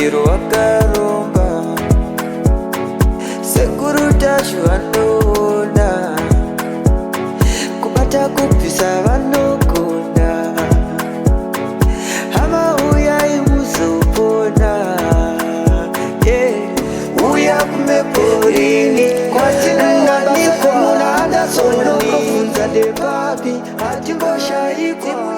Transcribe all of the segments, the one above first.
iro wakaromba sekuru tacho vanoona kubata kubvisa vanogona hama uyai muzopona uya kumeporini kwatinanganikwa munadasonokovunza depapi hatingoshaikwa.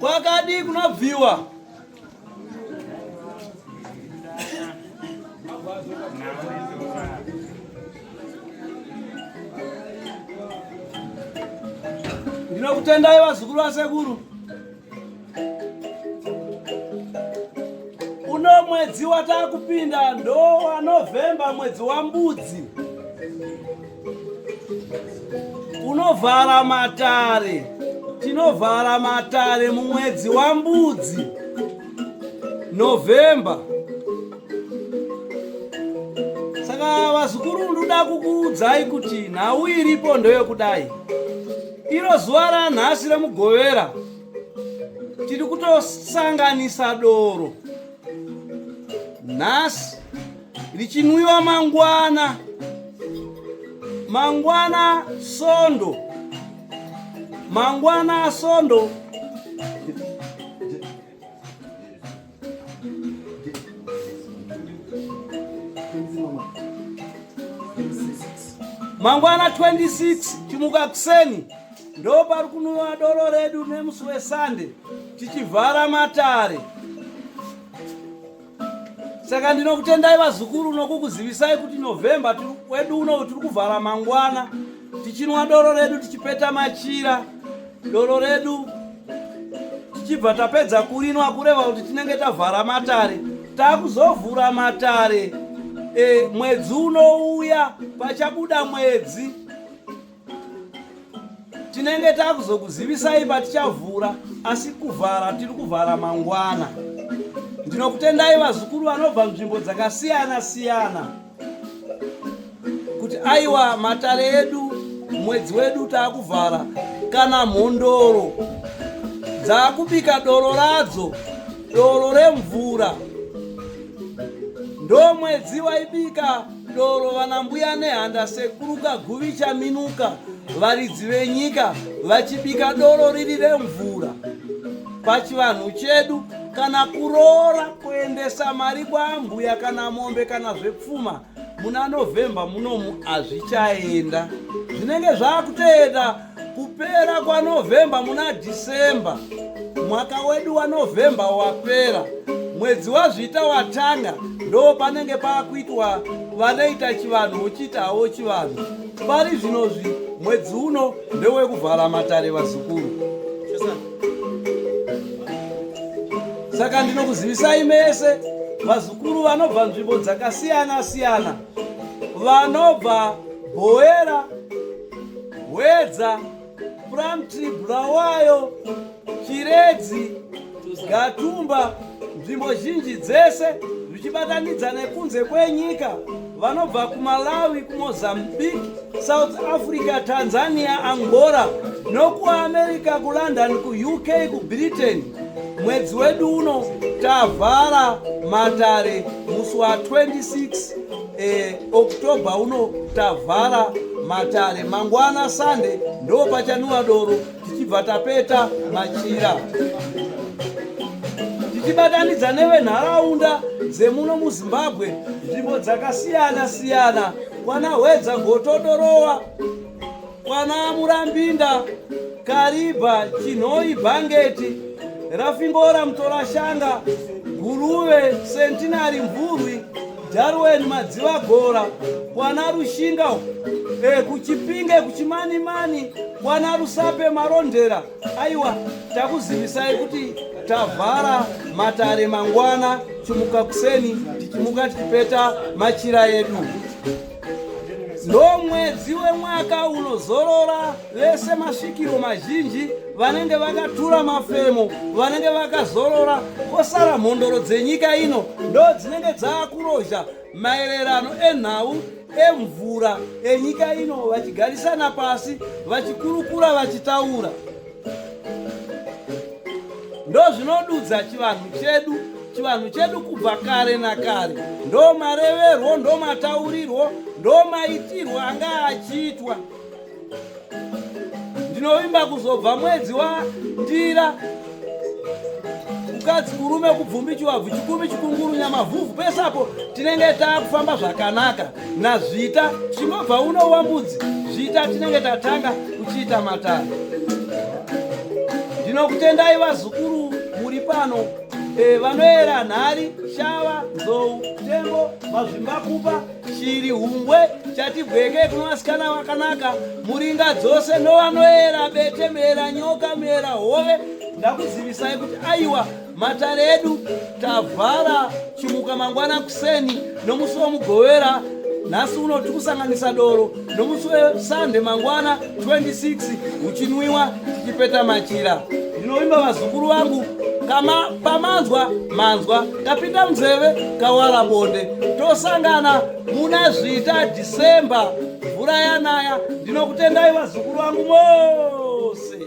kwakadi kunobviwa. Ndinokutendai vazukuru vasekuru. Uno mwedzi watakupinda ndo wa November, mwedzi wa mbudzi. Unovhara matare. Tinovhara matare mumwedzi wa mbudzi, November. Saka vazukuru ndoda kukuudzai kuti nhau iripo ndoyekudai. Iro zuva ranhasi remugovera tiri kutosanganisa doro. Nhasi richinwiwa mangwana. Mangwana sondo. Mangwana sondo. Mangwana 26 chimuka kuseni ndo pari kunwiwa doro redu nemusi wesande tichivhara matare. Saka ndinokutendai vazukuru nokukuzivisai kuti November wedu uno tiri kuvhara mangwana, tichinwa doro redu tichipeta machira. Doro redu tichibva tapedza kurinwa kureva kuti tinenge tavhara matare. Takuzovhura matare mwedzi unouya pachabuda mwedzi. Tinenge takuzokuzivisai patichavhura, asi kuvhara tiri kuvhara mangwana. Ndinokutendai vazukuru vanobva nzvimbo dzakasiyana siyana kuti aiwa matare edu mwedzi wedu taakuvhara. Kana mhondoro dzaakubika doro radzo, doro remvura, ndo mwedzi waibika doro vana mbuya nehanda sekuru Kaguvi Chaminuka, varidzi venyika vachibika doro riri remvura pachivanhu chedu. Kana kuroora kuendesa mari kwambuya kana mombe kana zvepfuma muna November munomu hazvichaenda. Zvinenge zvakutoenda kupera kwaNovember muna December. Mwaka wedu wa November wapera, mwedzi wazvita watanga, ndo panenge pakuitwa vanoita chivanhu uchitawo chivanhu. Pari zvinozvi mwedzi uno ndewekuvhara matare vazukuru. Saka ndinokuzivisai mese vazukuru vanobva nzvimbo dzakasiyana siyana, vanobva Bhoera, Hwedza, Plumtree, Bulawayo, Chiredzi, Gatumba, nzvimbo zhinji dzese zvichibatanidza nekunze kwenyika, vanobva kuMalawi, kuMozambique, South Africa, Tanzania, Angola, nokuAmerica, kuLondon, kuUK, kuBritain. Mwedzi wedu uno tavhara matare musi wa 26 October uno tavhara matare. Mangwana sande ndo pachanwiwa doro tichibva tapeta machira. Tichibatanidza nevenharaunda dzemuno muZimbabwe, nzvimbo dzakasiyana siyana, kwana Hwedza, Gotodorowa, kwana Murambinda, Kariba, Chinhoi, Bhangeti, Rafingora, Mutorashanga, Guruve, Centenary, Mvurwi, Darwen, Madzivagora, kwana Rushinga, kuChipinge, kuChimanimani, kwana Rusape, Marondera. Aiwa, takuzivisai kuti tavhara matare mangwana chimuka kuseni tichimuka tichipeta machira edu. Ndo mwedzi wemwaka unozorora vese masvikiro mazhinji vanenge vakatura mafemo, vanenge vakazorora, kosara mhondoro dzenyika ino ndo dzinenge dzaakurozha maererano enhau emvura enyika ino, vachigarisana pasi, vachikurukura, vachitaura. Ndo zvinodudza chivanhu chedu kubva kare nakare. Ndo mareverwo, ndo mataurirwo, ndo maitirwo anga achiitwa. Ndinovimba kuzobva mwedzi wa Ndira, mukadzi kurume kubvumbi chiwabvu, chikumi chikunguru nyamavhuvhu, pesapo tinenge taakufamba zvakanaka. Nazvita chingobva uno wambudzi, zvita tinenge tatanga kuchiita matare. ndinokutendai vazukuru muri pano vanoyera nhari, shava, nzou, tembo, mazvimbakupa, shiri, humbwe, chatibweke kuno vasikana vakanaka, muringa dzose novanoyera bete, mera nyoka, mera hove. Ndakuzivisai kuti aiwa matare edu tavhara chimuka mangwana kuseni nomusi womugovera. Nhasi uno tikusanganisa doro nomusi wesande mangwana 26 uchinwiwa tichipeta machira. Ndinoimba vazukuru vangu, kama pamanzwa manzwa, kapinda munzeve kawara bonde. Tosangana muna zvita Dhisemba, mvura yanaya. Ndinokutendai vazukuru vangu mose.